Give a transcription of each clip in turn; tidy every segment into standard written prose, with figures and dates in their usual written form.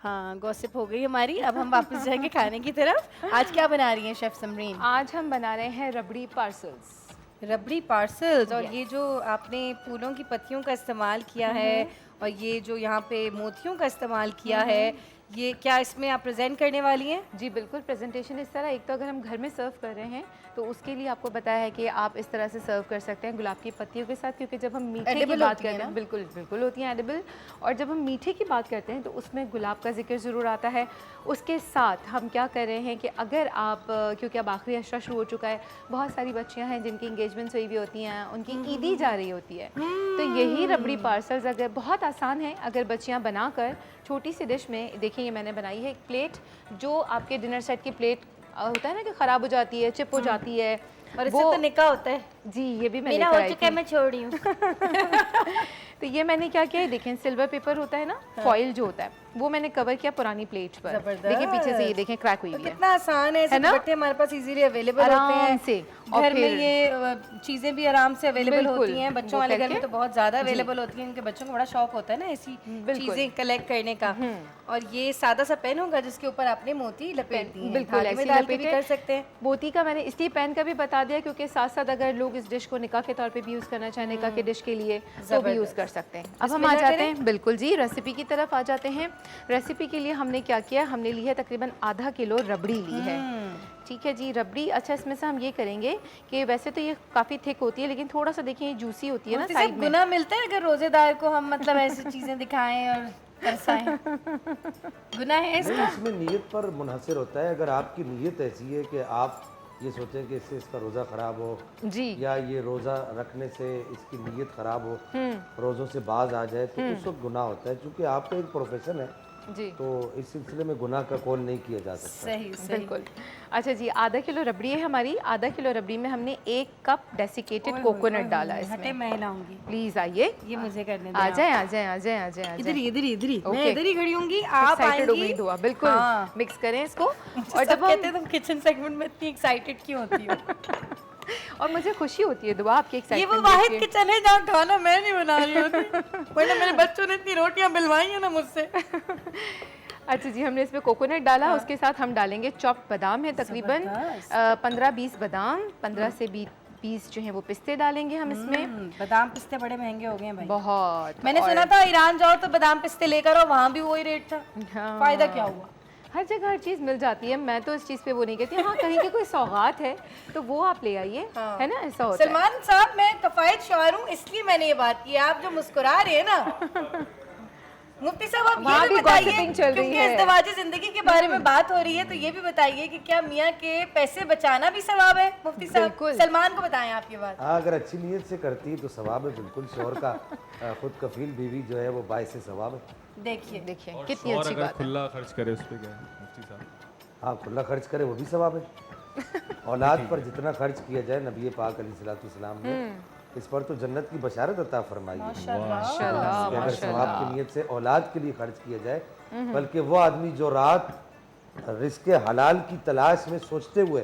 हाँ, गॉसिप हो गई हमारी। अब हम वापस जाएंगे खाने की तरफ। आज क्या बना रही हैं शेफ समरीन? आज हम बना रहे हैं रबड़ी पार्सल्स। रबड़ी पार्सल्स। और ये Yes. जो आपने फूलों की पत्तियों का इस्तेमाल किया है और ये जो यहाँ पे मोतियों का इस्तेमाल किया है, ये क्या इसमें आप प्रेजेंट करने वाली हैं? जी बिल्कुल, प्रेजेंटेशन इस तरह, एक तो अगर हम घर में सर्व कर रहे हैं तो उसके लिए आपको बताया है कि आप इस तरह से सर्व कर सकते हैं गुलाब की पत्तियों के साथ, क्योंकि जब हम मीठे की Edible बात होती हैं करते ना? हैं, बिल्कुल बिल्कुल होती हैं एडिबल। और जब हम मीठे की बात करते हैं तो उसमें गुलाब का जिक्र ज़रूर आता है। उसके साथ हम क्या कर रहे हैं कि अगर आप, क्योंकि अब आखिरी अशरा शुरू हो चुका है, बहुत सारी बच्चियाँ हैं जिनकी इंगेजमेंट्स हुई हुई होती हैं, उनकी ईदी जा रही होती है, तो यही रबड़ी पार्सल्स अगर बहुत आसान है, अगर बच्चियाँ बनाकर छोटी सी डिश में, देखिए ये मैंने बनाई है एक प्लेट, जो आपके डिनर सेट की प्लेट होता है ना कि ख़राब हो जाती है, चिप हो जाती है, और इससे तो निकाह होता है। जी ये भी मैं मेरा लेकर हो आई चुका है, थी। मैं छोड़ रही हूँ। तो ये मैंने क्या किया है, देखें सिल्वर पेपर होता है ना, फॉइल जो होता है, वो मैंने कवर किया पुरानी प्लेट पर। देखिए पीछे से ये देखें क्रैक हुई तो हुई है। कितना आसान है, ऐसे ना? दुपट्टे हमारे पास इजीली अवेलेबल होते आराम हैं से। और घर में, फिर ये चीज़ें भी आराम से अवेलेबल बिल्कुल, होती हैं। बच्चों वो वाले घर करके में तो बहुत ज़्यादा अवेलेबल होती हैं, उनके बच्चों को बड़ा शौक होता है ना ऐसी बिल्कुल। चीज़ें कलेक्ट करने का। और ये सादा सा पेन होगा जिसके ऊपर आपने मोती लपेट दिए हैं, बिल्कुल थाली में ऐसे डाल के भी लपेटे। कर सकते हैं। मोती का मैंने इसलिए पेन का भी बता दिया क्योंकि साथ साथ अगर लोग इस डिश को निकाह के तौर पे भी यूज़ करना चाहें, निकाह के डिश के लिए, तो भी यूज़ कर सकते हैं। अब हम आ जाते हैं, बिल्कुल जी, रेसिपी की तरफ आ जाते हैं। रेसिपी के लिए हमने क्या किया, हमने ली है तकरीबन आधा किलो रबड़ी ली है। ठीक है जी, रबड़ी। अच्छा, इसमें से हम ये करेंगे कि वैसे तो ये काफ़ी थिक होती है, लेकिन थोड़ा सा देखिए जूसी होती है ना साइड में। गुना मिलता है अगर रोजेदार को हम मतलब ऐसी चीज़ें दिखाएं और तरसाएं? गुना है नहीं, इसका? इसमें नीयत पर मुनहसर होता है। अगर आपकी नीयत ऐसी है कि आप ये सोचें कि इससे इसका रोज़ा ख़राब हो, जी या ये रोज़ा रखने से इसकी नीयत ख़राब हो, रोज़ों से बाज आ जाए, तो उस वक्त गुनाह होता है। क्योंकि आपका एक प्रोफेशन है, जी तो इस सिलसिले में गुनाह का कौल नहीं किया जा सकता। सही सही। बिल्कुल। अच्छा जी, आधा किलो रबड़ी है हमारी। आधा किलो रबड़ी में हमने 1 कप डेसिकेटेड कोकोनट डाला है हटे, इसमें। मैं लाऊंगी, प्लीज़ आइए, ये मुझे करने दें। आ जाए आ जाए आ जाए आ जाए आ इधर जाए। ही इधर ही इधर ही, मैं Okay. इधर ही खड़ी होंगी, आप एक्साइटेड हो आएंगी। गई दुआ, बिल्कुल। हाँ। मिक्स करें इसको। और और जब कहते हम, हैं तुम किचन सेगमेंट में इतनी एक्साइटेड क्यों होती हो? और मुझे खुशी होती है दुआ आपकी ये वो एक्साइटमेंट वाहिद देख के। किचन है जहाँ खाना मैं नहीं बना रही होती, वरना मेरे बच्चों ने इतनी रोटियां बिलवाई हैं ना मुझसे। अच्छा जी, हमने इसमें कोकोनट डाला, उसके साथ हम डालेंगे चॉप्ड बादाम है तकरीबन 15-20 बादाम, 15 से 20 जो है वो पिस्ते डालेंगे हम इसमें। बादाम पिस्ते बड़े महंगे हो गए हैं भाई। बहुत। मैंने सुना था ईरान जाओ तो बादाम पिस्ते लेकर आओ, वहाँ भी वही रेट था। हाँ। फायदा क्या हुआ? हर जगह हर चीज़ मिल जाती है, मैं तो इस चीज़ पे वो नहीं कहती। हाँ, कहीं की कोई सौगात है तो वो आप ले आइए, है ना, ऐसा होता है। सलमान साहब, मैं कफायत शौहर हूँ, इसलिए मैंने ये बात की। आप जो मुस्कुरा रहे हैं ना मुफ्ती साहब, आप वहाँ ये भी भी बताइए, gossiping चल रही क्योंकि है। इज़्दिवाजी जिंदगी के बारे में बात हो रही है, तो ये भी बताइए कि क्या मियाँ के पैसे बचाना भी सवाब है? मुफ्ती साहब, बिल्कुल। सलमान को बताएं आप ये बात। हाँ, अगर अच्छी नीयत से करती तो सवाब है बिल्कुल। शोहर का खुद कफील बीवी जो है वो बायसे सवाब है। देखिए देखिए और कितनी शौहर अच्छी अगर बात है। खुला खर्च करे उस पे क्या है मुफ्ती साहब? हाँ, खुला खर्च करे वो भी सवाब है। औलाद पर जितना खर्च किया जाए, नबी पाक अलैहिस्सलाम ने इस पर तो जन्नत की बशारत अता फरमाई है। माशाल्लाह, कि अगर सवाब की नीयत से औलाद के लिए खर्च किया जाए, बल्कि वो आदमी जो रात रिस्के हलाल की तलाश में सोचते हुए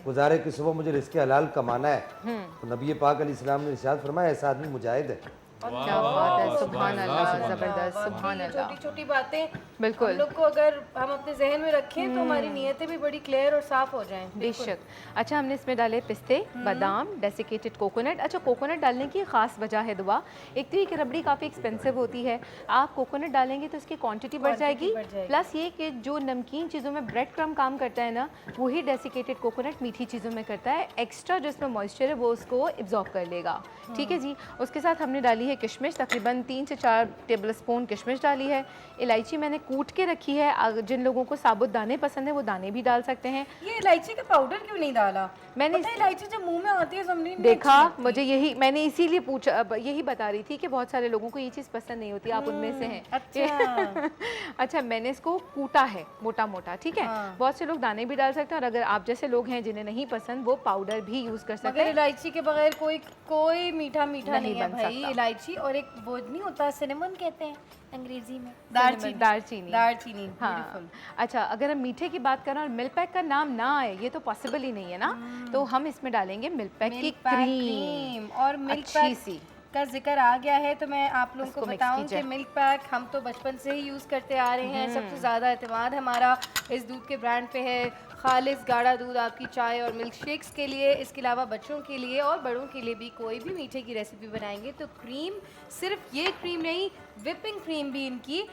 गुजारे कि सुबह मुझे रिस्के हलाल कमाना है, तो नबी पाक अलैहिस्सलाम ने इरशाद फरमाया ऐसा आदमी मुजाहिद है। क्या बात है, सुभान अल्लाह, जबरदस्त, सुभान अल्लाह। छोटी छोटी बातें बिल्कुल। हम लोग को अगर हम अपने जहन में रखें तो हमारी नीयतें भी बड़ी क्लियर और साफ हो जाएं। बेशक। अच्छा, हमने इसमें डाले पिस्ते, बादाम, डेसिकेटेड कोकोनट। अच्छा, कोकोनट डालने की ख़ास वजह है दुआ, एक तो ये कि रबड़ी काफ़ी एक्सपेंसिव होती है, आप कोकोनट डालेंगे तो इसकी क्वांटिटी बढ़ जाएगी। प्लस ये कि जो नमकीन चीज़ों में ब्रेड क्रम काम करता है ना, वही डेसिकेटेड कोकोनट मीठी चीज़ों में करता है। एक्स्ट्रा जो इसमें मॉइस्चर है वो उसको एब्जॉर्ब कर लेगा। ठीक है जी। उसके साथ हमने डाली है किशमिश, तकरीबन 3 से 4 टेबल स्पून किशमिश डाली है। इलायची मैंने कूट के रखी है, जिन लोगों को साबुत दाने पसंद है वो दाने भी डाल सकते हैं। ये इलायची का पाउडर क्यों नहीं डाला? मैंने पता है इलायची जब मुंह में आती है समझी नहीं देखा, अच्छी लगती। मुझे यही, मैंने इसीलिए पूछा, अब यही बता रही थी कि बहुत सारे लोगों को ये चीज़ पसंद नहीं होती, आप उनमें से हैं। अच्छा। अच्छा, मैंने इसको कूटा है मोटा मोटा, ठीक है। बहुत से लोग दाने भी डाल सकते हैं, और अगर आप जैसे लोग हैं जिन्हें नहीं पसंद, वो पाउडर भी यूज़ कर सकते मगर हैं। इलायची के बगैर कोई कोई मीठा मीठा नहीं नहीं है बन भाई। सकता। इलायची और एक वो नहीं होता, सिनेमन कहते हैं अंग्रेजी में, दालचीनी। दालचीनी। हाँ। beautiful। अच्छा, अगर हम मीठे की बात करें और मिल्क पैक का नाम ना आए, ये तो पॉसिबल ही नहीं है ना, तो हम इसमें डालेंगे मिल्क पैक की मिल्क पैक क्रीम, और मिल्क अच्छी पैक सी। का जिक्र आ गया है तो मैं आप लोगों को इसको mix बताऊं कीजिए। कि मिल्क पैक हम तो बचपन से ही यूज़ करते आ रहे हैं। सबसे ज़्यादा एतमाद हमारा इस दूध के ब्रांड पे है। खालिस गाढ़ा दूध आपकी चाय और मिल्क शेक्स के लिए, इसके अलावा बच्चों के लिए और बड़ों के लिए भी कोई भी मीठे की रेसिपी बनाएंगे तो क्रीम, सिर्फ ये क्रीम नहीं, विपिंग क्रीम भी इनकी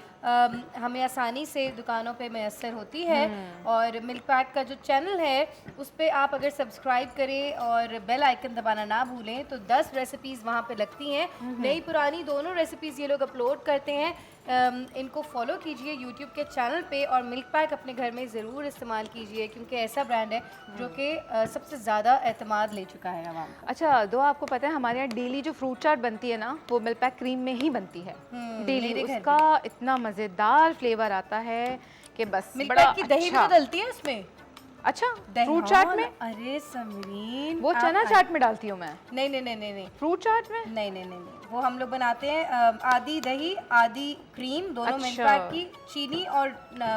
हमें आसानी से दुकानों पे मैसर होती है। और मिल्क पैक का जो चैनल है उस पर आप अगर सब्सक्राइब करें और बेल आइकन दबाना ना भूलें तो 10 रेसिपीज़ वहाँ पे लगती हैं। नई पुरानी दोनों रेसिपीज़ ये लोग अपलोड करते हैं। इनको फॉलो कीजिए यूट्यूब के चैनल पे और मिल्क पैक अपने घर में ज़रूर इस्तेमाल कीजिए क्योंकि ऐसा ब्रांड है जो कि सबसे ज़्यादा एतमाद ले चुका है आवाम का। अच्छा दो, आपको पता है हमारे यहाँ डेली जो फ्रूट चाट बनती है ना वो मिल्क पैक क्रीम में ही बनती है डेली। मेरे घर उसका इतना मज़ेदार फ्लेवर आता है कि बस मिल्क बड़ा पैक की दही भी अच्छा। तो डलती है उसमें। अच्छा दही, फ्रूट चाट हाँ, में? अरे समरीन, वो आप चना चाट में डालती हूँ मैं, नहीं नहीं नहीं नहीं नहीं फ्रूट चाट में। नहीं नहीं नहीं नहीं, वो हम लोग बनाते हैं आधी दही आधी क्रीम, दोनों मिल्क अच्छा। पैक की, चीनी और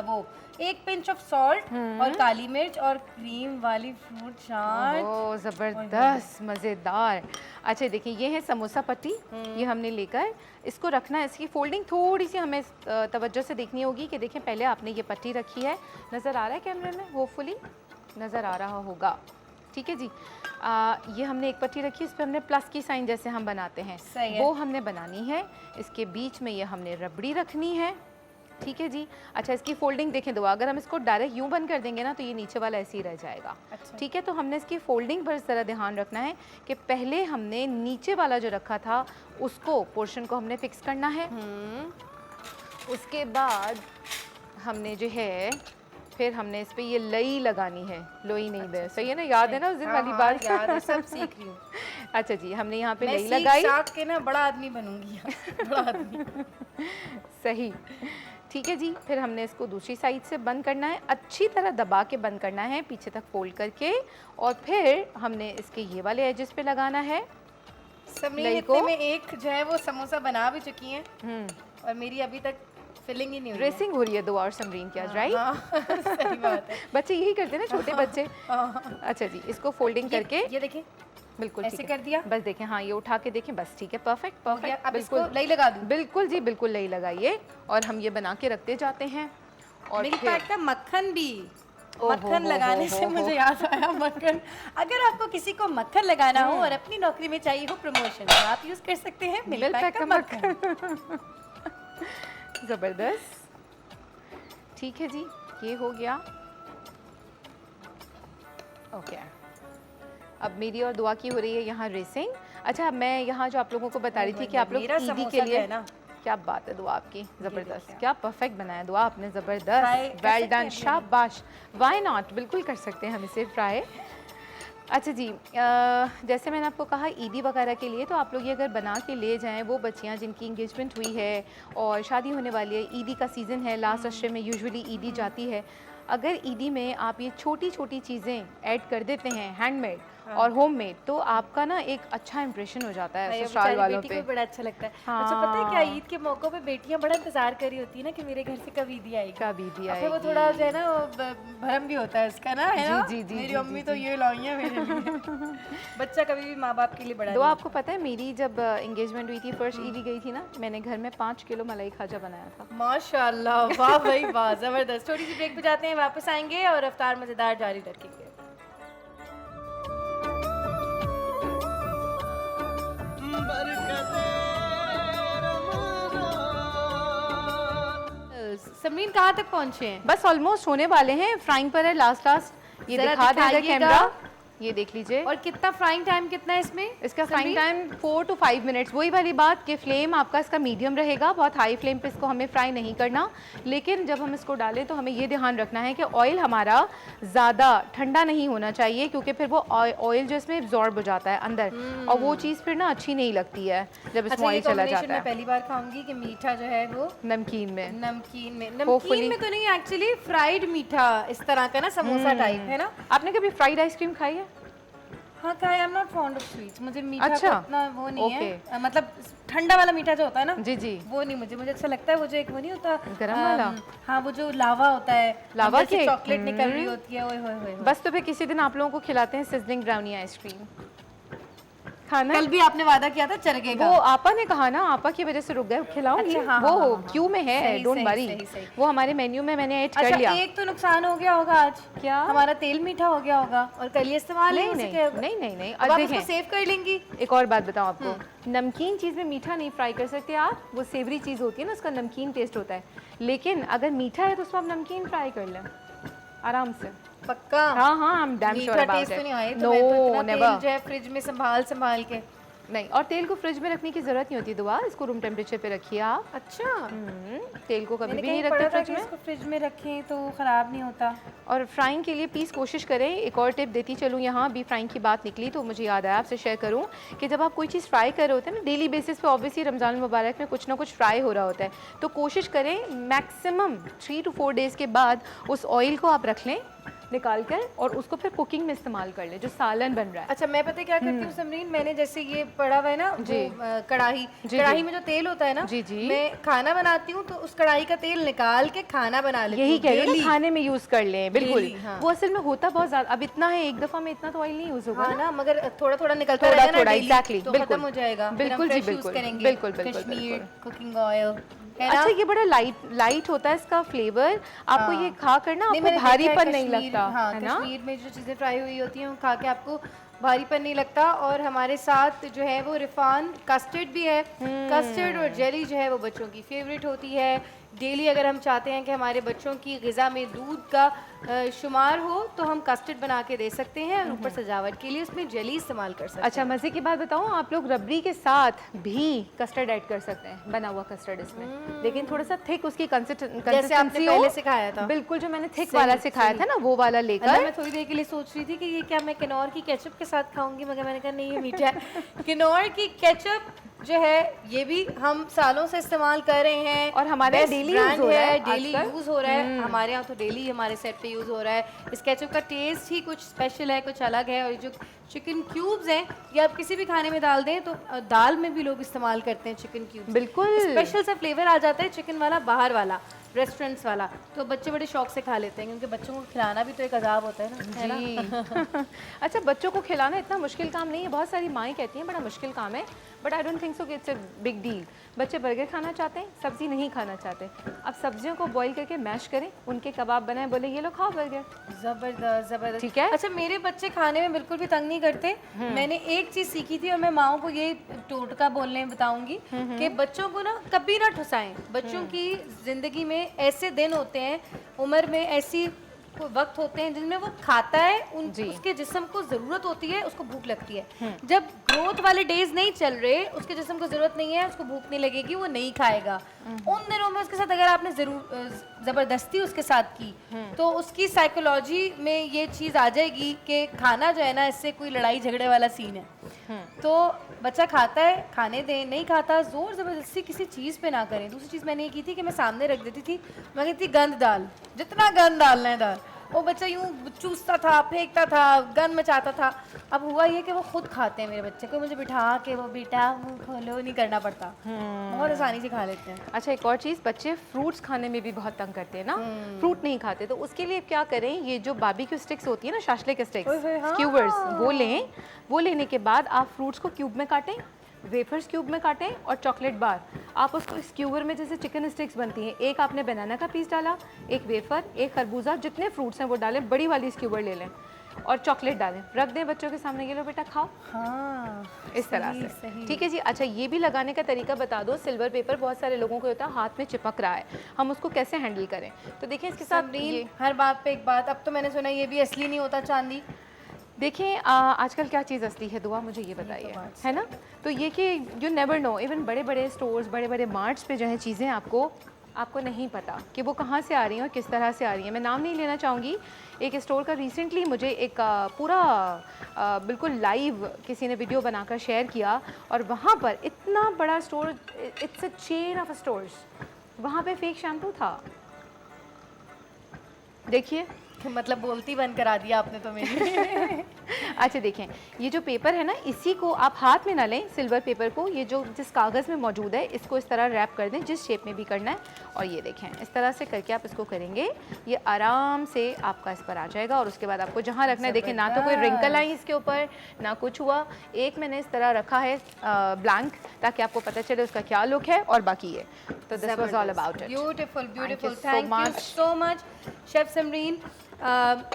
वो 1 पिंच ऑफ सॉल्ट और काली मिर्च और क्रीम वाली फ्रूट चाट। ओ ज़बरदस्त मज़ेदार। अच्छा देखिए ये है समोसा पट्टी, ये हमने लेकर इसको रखना है। इसकी फोल्डिंग थोड़ी सी हमें तवज्जो से देखनी होगी कि देखें पहले आपने ये पट्टी रखी है, नज़र आ रहा है कैमरे में, होपफुली नज़र आ रहा होगा। ठीक है जी। ये हमने एक पट्टी रखी, इस पर हमने प्लस की साइन जैसे हम बनाते हैं सही है। वो हमने बनानी है। इसके बीच में ये हमने रबड़ी रखनी है। ठीक है जी। अच्छा इसकी फोल्डिंग देखें दो, अगर हम इसको डायरेक्ट यूं बंद कर देंगे ना तो ये नीचे वाला ऐसे ही रह जाएगा। अच्छा। ठीक है, तो हमने इसकी फोल्डिंग पर ज़रा ध्यान रखना है कि पहले हमने नीचे वाला जो रखा था उसको पोर्शन को हमने फिक्स करना है। उसके बाद हमने जो है फिर हमने इस पे ये लई लगानी है, लोई नहीं दे, सही है ना, याद है ना उस दिन वाली बात? याद है, सब सीख रही हूँ। अच्छा जी, हमने यहाँ पे मैं लई सीख लगाई। साख के ना बड़ा आदमी बनूंगी यार, बड़ा आदमी। सही, ठीक है जी। फिर हमने इसको दूसरी साइड से बंद करना है, अच्छी तरह दबा के बंद करना है, पीछे तक फोल्ड करके, और फिर हमने इसके ये वाले एजेस पे लगाना है। समरीन लई इतने को? में एक जो है वो समोसा बना भी चुकी हैं और मेरी अभी तक फिलिंग ही नहीं हुई है। रेसिंग हो रही है दुआ और समरीन की आज, राइट? हाँ, सही बात है। बच्चे यही करते हैं ना, छोटे बच्चे। अच्छा जी, इसको फोल्डिंग करके ये देखिए बिल्कुल ऐसे ठीक है। कर दिया। बस देखें, हाँ ये उठा के देखें, बस ठीक है, परफेक्ट गया। परफेक्ट। अब इसको बिल्कुल लई लगा दूं। बिल्कुल जी, बिल्कुल लई लगाइए और हम ये बना के रखते जाते हैं। और मिल्क फिर पैक का मक्खन भी, ओहो मक्खन हो लगाने हो से हो मुझे याद आया मक्खन। अगर आपको किसी को मक्खन लगाना हो और अपनी नौकरी में चाहिए हो प्रमोशन तो आप यूज कर सकते हैं मिल्क पैक का मक्खन। ज़बरदस्त, ठीक है जी, ये हो गया। ओके, अब मेरी और दुआ की हो रही है यहाँ रेसिंग। अच्छा, मैं यहाँ जो आप लोगों को बता रही थी कि आप लोग मेरा ईदी समोसा के लिए है ना। क्या बात है दुआ आपकी, ज़बरदस्त, देखिए। क्या परफेक्ट बनाया दुआ आपने, Try ज़बरदस्त, कर वेल सकते डन, हैं शाबाश, व्हाई नॉट, बिल्कुल कर सकते हैं हम इसे फ्राई। अच्छा जी, जैसे मैंने आपको कहा ईदी वगैरह के लिए, तो आप लोग ये अगर बना के ले जाएं, वो बच्चियां जिनकी इंगेजमेंट हुई है और शादी होने वाली है, ईदी का सीज़न है, लास्ट अशरे में यूजुअली ईदी जाती है, अगर ईदी में आप ये छोटी छोटी चीज़ें ऐड कर देते हैं हैंडमेड और होममेड, तो आपका ना एक अच्छा इंप्रेशन हो जाता है ससुराल वालों बेटी पे। को बड़ा अच्छा लगता है। हाँ। अच्छा पता है क्या, ईद के मौकों पे बेटियां बड़ा इंतजार कर रही होती है ना कि मेरे घर से कब ईदी आएगी, कब ईदी और फिर वो आएगी। थोड़ा जो है ना वो भरम भी होता है उसका ना, है ना? जी, जी, मेरी जी, अम्मी तो ये लाई है मेरे लिए। बच्चा कभी भी माँ बाप के लिए बड़ा दो, नहीं आपको पता है मेरी जब इंगेजमेंट हुई थी, फर्स्ट ईदी गई थी ना, मैंने घर में 5 किलो मलाई खाजा बनाया था। होता। माशाल्लाह, वाह भाई वाह, जबरदस्त। छोटी सी ब्रेक पे जाते हैं, वापस आएंगे और अफ्तार मजेदार जारी रखेंगे। समरीन कहाँ तक पहुँचे हैं? बस ऑलमोस्ट होने वाले हैं, फ्राइंग पर है, लास्ट ये जरा दिखा देगा दिखाइएगा। कैमरा, ये देख लीजिए। और कितना फ्राइंग टाइम कितना है इसमें? इसका frying Samreen? Time 4 to 5 minutes, वही वाली बात कि फ्लेम आपका इसका मीडियम रहेगा, बहुत हाई फ्लेम पे इसको हमें फ्राई नहीं करना। लेकिन जब हम इसको डालें तो हमें ये ध्यान रखना है कि ऑयल हमारा ज़्यादा ठंडा नहीं होना चाहिए, क्योंकि फिर वो ऑयल जो इसमें एब्जॉर्ब हो जाता है अंदर, और वो चीज़ फिर ना अच्छी नहीं लगती है जब इसमें अच्छा, ये ऑयल चला combination जाता मैं है पहली बार खाऊंगी कि मीठा जो है वो नमकीन में। नमकीन में, Hopefully- नमकीन में तो नहीं, एक्चुअली फ्राइड मीठा इस तरह का ना, समोसा टाइप है ना। आपने कभी फ्राइड आइसक्रीम खाई है? हाँ का, I am not fond of sweets, मुझे मीठा अच्छा, का उतना वो नहीं है। okay। मतलब ठंडा वाला मीठा जो होता है ना, जी जी, वो नहीं मुझे अच्छा लगता है। वो जो एक वो नहीं होता गरम वाला? हाँ, वो जो लावा होता है, लावा अंदर से केक? चॉकलेट निकल रही होती है, ओए होए होए होए। बस तो फिर किसी दिन आप लोगों को खिलाते हैं सिजलिंग ब्राउनी आइसक्रीम, खाना कल भी आपने वादा किया था चरगे का। वो आपा ने कहा ना, आपा की वजह से रुक गए, खिलाऊंगी। अच्छा, हाँ, वो हाँ, हाँ, क्यू में है, सही, डोंट सही, वरी। सही, सही। वो हमारे मेन्यू में मैंने ऐड कर अच्छा, लिया। एक तो नुकसान हो गया होगा आज, क्या? हमारा तेल मीठा हो गया होगा और कल ये इस्तेमाल नहीं हो नहीं सके होगा। नहीं नहीं नहीं, अब आप देखें उसको सेव कर लेंगी। एक और बात बताऊं आपको, नमकीन चीज़ में मीठा नहीं फ्राई कर सकते आप, वो सेवरी चीज़ होती है ना, उसका नमकीन टेस्ट होता है। लेकिन अगर मीठा है तो उसमें आप नमकीन फ्राई कर लें आराम से। पक्का? हाँ हाँ, आई एम डैम श्योर मीठा अबाउट टेस्ट तो नहीं आए इट। तो मैं तो नो इतना नेवर। तेल जो है फ्रिज में संभाल संभाल के। नहीं, और तेल को फ्रिज में रखने की ज़रूरत नहीं होती दुआ, इसको रूम टेम्परेचर पे रखिए आप। अच्छा, तेल को कभी मैंने भी कहीं नहीं पढ़ा रखते था फ्रिज कि में। इसको फ्रिज में रखें तो खराब नहीं होता। और फ्राइंग के लिए प्लीज़ कोशिश करें, एक और टिप देती चलूँ, यहाँ भी फ्राइंग की बात निकली तो मुझे याद आया आपसे शेयर करूँ कि जब आप कोई चीज़ फ्राई कर रहे होते हैं ना, डेली बेसिस पे ऑब्वियसली रमज़ान मुबारक में कुछ ना कुछ फ्राई हो रहा होता है, तो कोशिश करें मैक्सिमम 3 to 4 डेज़ के बाद उस ऑयल को आप रख लें निकाल कर, और उसको फिर कुकिंग में इस्तेमाल कर लें, जो सालन बन रहा है। अच्छा, मैं पता है क्या करती हूँ समरीन, मैंने जैसे ये पड़ा हुआ है ना वो कढ़ाई, कढ़ाई में जो तेल होता है ना, जी जी, मैं खाना बनाती हूँ तो उस कढ़ाई का तेल निकाल के खाना बना लेती हूँ। यही कह रही हूँ, खाने में यूज़ कर लें, बिल्कुल। हाँ। वो असल में होता बहुत ज़्यादा, अब इतना है एक दफ़ा में इतना तो ऑयल नहीं यूज़ होगा हाँ ना, मगर थोड़ा थोड़ा निकलता थोड़ा रहेगा ना थोड़ा, daily, exactly, तो बिल्कुल। खत्म हो जाएगा। बिल्कुल जी, बिल्कुल, बिल्कुल, बिल्कुल, कश्मीर बिल्कुल। Cooking oil. अच्छा, ये बड़ा लाइट होता है इसका फ्लेवर, आपको ये खा कर ना आपको भारीपन नहीं लगता, हाँ, है ना? कश्मीर में जो चीज़ें फ्राई हुई होती हैं वो खा के आपको भारीपन नहीं लगता। और हमारे साथ जो है वो रिफान कस्टर्ड भी है। कस्टर्ड और जेली जो है वो बच्चों की फेवरेट होती है। डेली अगर हम चाहते हैं कि हमारे बच्चों की ग़िज़ा में दूध का शुमार हो तो हम कस्टर्ड बना के दे सकते हैं, और ऊपर सजावट के लिए उसमें जेली इस्तेमाल कर सकते हैं। अच्छा, मज़े की बात बताऊँ, आप लोग रबड़ी के साथ भी कस्टर्ड ऐड कर सकते हैं, बना हुआ कस्टर्ड इसमें, लेकिन थोड़ा सा थिक उसकी जैसे आपने पहले सिखाया था। बिल्कुल, जो मैंने थिक वाला सिखाया था ना, वो वाला लेकर। मैं थोड़ी देर के लिए सोच रही थी कि ये क्या मैं किनौर की केचप के साथ खाऊंगी, मगर मैंने कहा नहीं, ये मीठा है। किनौर की केचप जो है ये भी हम सालों से इस्तेमाल कर रहे हैं, और हमारे यहाँ डेली यूज हो रहा है, डेली यूज हो रहा है। हमारे यहाँ तो डेली हमारे सेट पे यूज हो रहा है। इस केचप का टेस्ट ही कुछ स्पेशल है, कुछ अलग है। और जो चिकन क्यूब्स हैं, ये आप किसी भी खाने में डाल दें तो दाल में भी लोग इस्तेमाल करते हैं चिकन क्यूब्स। बिल्कुल स्पेशल सा फ्लेवर आ जाता है चिकन वाला, बाहर वाला रेस्टोरेंट्स वाला, तो बच्चे बड़े शौक से खा लेते हैं, क्योंकि बच्चों को खिलाना भी तो एक अजाब होता है ना, है ना? अच्छा, बच्चों को खिलाना इतना मुश्किल काम नहीं है, बहुत सारी माएँ कहती हैं बड़ा मुश्किल काम है, but I don't think so कि इट्स अ बिग डील। बच्चे बर्गर खाना चाहते हैं, सब्जी नहीं खाना चाहते, अब सब्जियों को बॉईल करके मैश करें, उनके कबाब बनाएं, बोले ये लो खाओ बर्गर। जबरदस्त जबरदस्त, ठीक है। अच्छा, मेरे बच्चे खाने में बिल्कुल भी तंग नहीं करते। मैंने एक चीज सीखी थी, और मैं माओ को ये टोटका बोलने बताऊंगी कि बच्चों को ना कभी ना ठुसाएं। बच्चों की जिंदगी में ऐसे दिन होते हैं, उम्र में ऐसी वक्त होते हैं जिनमें वो खाता है, उसके जिस्म को जरूरत होती है, उसको भूख लगती है। जब ग्रोथ वाले डेज नहीं चल रहे, उसके जिस्म को जरूरत नहीं है, उसको भूख नहीं लगेगी, वो नहीं खाएगा। उन दिनों में उसके साथ अगर आपने जबरदस्ती उसके साथ की तो उसकी साइकोलॉजी में ये चीज़ आ जाएगी कि खाना जो है ना, इससे कोई लड़ाई झगड़े वाला सीन है। तो बच्चा खाता है, खाने दें, नहीं खाता जोर ज़बरदस्ती किसी चीज़ पे ना करें। दूसरी चीज़ मैंने ये की थी कि मैं सामने रख देती थी, मैं कहती थी गंद डाल, जितना गंद डालना है डाल। वो बच्चा यूँ चूसता था, फेंकता था, गंद मचाता था। अब हुआ ये कि वो खुद खाते हैं मेरे बच्चे को, मुझे बिठा के वो बेटा मुँह खोलो नहीं करना पड़ता, बहुत आसानी से खा लेते हैं। अच्छा, एक और चीज़, बच्चे फ्रूट्स खाने में भी बहुत तंग करते हैं ना, फ्रूट नहीं खाते, तो उसके लिए क्या करें, ये जो बारबेक्यू स्टिक्स होती है ना, शाशलिक स्टिक्स, स्क्यूवर्स, वो लें। वो लेने के बाद आप फ्रूट्स को क्यूब में काटें, वेफर्स क्यूब में काटें, और चॉकलेट बार आप उसको स्क्यूवर में, जैसे चिकन स्टिक्स बनती हैं, एक आपने बनाना का पीस डाला, एक वेफर, एक खरबूजा, जितने फ्रूट्स हैं वो डालें, बड़ी वाली स्क्यूवर ले लें और चॉकलेट डालें, रख दें बच्चों के सामने, ये लो बेटा खाओ। हाँ, इस तरह से, ठीक है जी। अच्छा, ये भी लगाने का तरीका बता दो। सिल्वर पेपर बहुत सारे लोगों को होता है हाथ में चिपक रहा है, हम उसको कैसे हैंडल करें? तो देखिए इसके साथ ये हर बात पे एक बात, अब तो मैंने सुना ये भी असली नहीं होता चांदी। देखिए आजकल क्या चीज़ असली है दुआ, मुझे ये बताइए, है ना? तो ये कि यू नेवर नो, इवन बड़े बड़े स्टोर्स, बड़े बड़े मार्ट्स पे जो है चीज़ें आपको नहीं पता कि वो कहाँ से आ रही हैं और किस तरह से आ रही हैं। मैं नाम नहीं लेना चाहूँगी। एक स्टोर का रिसेंटली मुझे एक पूरा बिल्कुल लाइव किसी ने वीडियो बनाकर शेयर किया, और वहाँ पर इतना बड़ा store, it's a chain of stores, वहाँ पे फेक शैम्पू था। देखिए मतलब बोलती बंद करा दिया आपने तो मेरी। अच्छा देखें, ये जो पेपर है ना, इसी को आप हाथ में ना लें, सिल्वर पेपर को, ये जो जिस कागज़ में मौजूद है इसको इस तरह रैप कर दें, जिस शेप में भी करना है। और ये देखें, इस तरह से करके आप इसको करेंगे, ये आराम से आपका इस पर आ जाएगा। और उसके बाद आपको जहाँ रखना है, देखें ना तो कोई रिंकल आई इसके ऊपर, ना कुछ हुआ। एक मैंने इस तरह रखा है ब्लैंक, ताकि आपको पता चले उसका क्या लुक है, और बाकी ये। तो this was all about it. Beautiful beautiful, so thank you much. So much chef Samreen.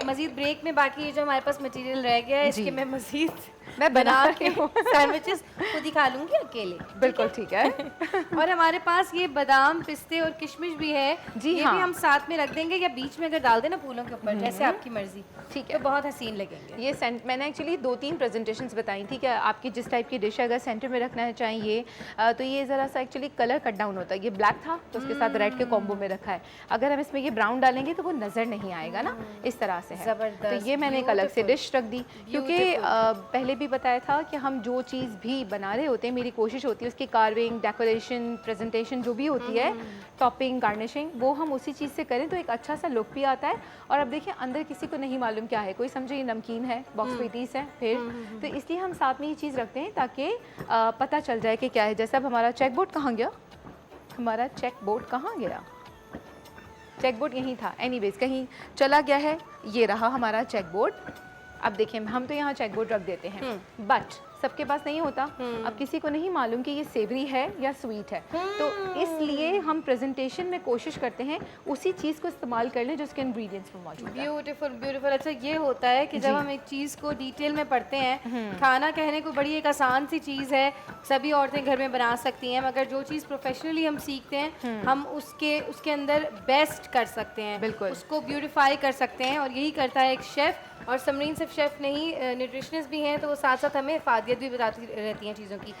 मज़ीद ब्रेक में बाकी ये जो हमारे पास मटेरियल रह गया है, इसके मैं मज़ीद मैं बना बना के सैंडविचेस खुद ही खा लूँगी अकेले। बिल्कुल ठीक है। और हमारे पास ये बादाम, पिस्ते और किशमिश भी है, जी ये हाँ। भी हम साथ में रख देंगे, या बीच में अगर डाल देना फूलों के ऊपर, जैसे आपकी मर्जी। ठीक है। तो बहुत हसीन लगेंगे। ये मैंने एक्चुअली 2-3 प्रेजेंटेशंस बताई थी कि आपकी जिस टाइप की डिश है, अगर सेंटर में रखना है चाहिए, तो ये ज़रा सा एक्चुअली कलर कट डाउन होता है। ये ब्लैक था तो उसके साथ रेड के कॉम्बो में रखा है। अगर हम इसमें ये ब्राउन डालेंगे तो वो नज़र नहीं आएगा ना, इस तरह से है। ज़बरदस्त, तो ये मैंने एक अलग से डिश रख दी, क्योंकि पहले भी बताया था कि हम जो चीज़ भी बना रहे होते हैं, मेरी कोशिश होती है उसकी कार्विंग, डेकोरेशन, प्रेजेंटेशन जो भी होती है, टॉपिंग, गार्निशिंग, वो हम उसी चीज़ से करें तो एक अच्छा सा लुक भी आता है। और अब देखिए, अंदर किसी को नहीं मालूम क्या है, कोई समझे ये नमकीन है, बॉक्स पेटीज़ है, फिर तो इसलिए हम साथ में ये चीज़ रखते हैं ताकि पता चल जाए कि क्या है। जैसे अब हमारा चेक बोर्ड कहाँ गया, हमारा चेक बोर्ड कहाँ गया, चेक बोर्ड यहीं था, एनीवेज कहीं चला गया है। ये रहा हमारा चेक बोर्ड। अब देखिए, हम तो यहाँ चेक बोर्ड रख देते हैं, बट सबके पास नहीं होता। अब किसी को नहीं मालूम कि ये सेवरी है या स्वीट है, तो इसलिए हम प्रेजेंटेशन में कोशिश करते हैं उसी चीज़ को इस्तेमाल कर लें जो उसके इंग्रेडिएंट्स में मौजूद है। Beautiful beautiful. अच्छा, ये होता है कि जब हम एक चीज़ को डिटेल में पढ़ते हैं, खाना कहने को बड़ी एक आसान सी चीज़ है, सभी औरतें घर में बना सकती हैं, मगर जो चीज़ प्रोफेशनली हम सीखते हैं, हम उसके अंदर बेस्ट कर सकते हैं, बिल्कुल। उसको ब्यूटिफाई कर सकते हैं। और यही करता है एक शेफ़। और समरीन सिर्फ शेफ़ नहीं, न्यूट्रिशनिस्ट भी हैं, तो वो साथ साथ हमें इफादियत भी बताती रहती हैं चीज़ों की।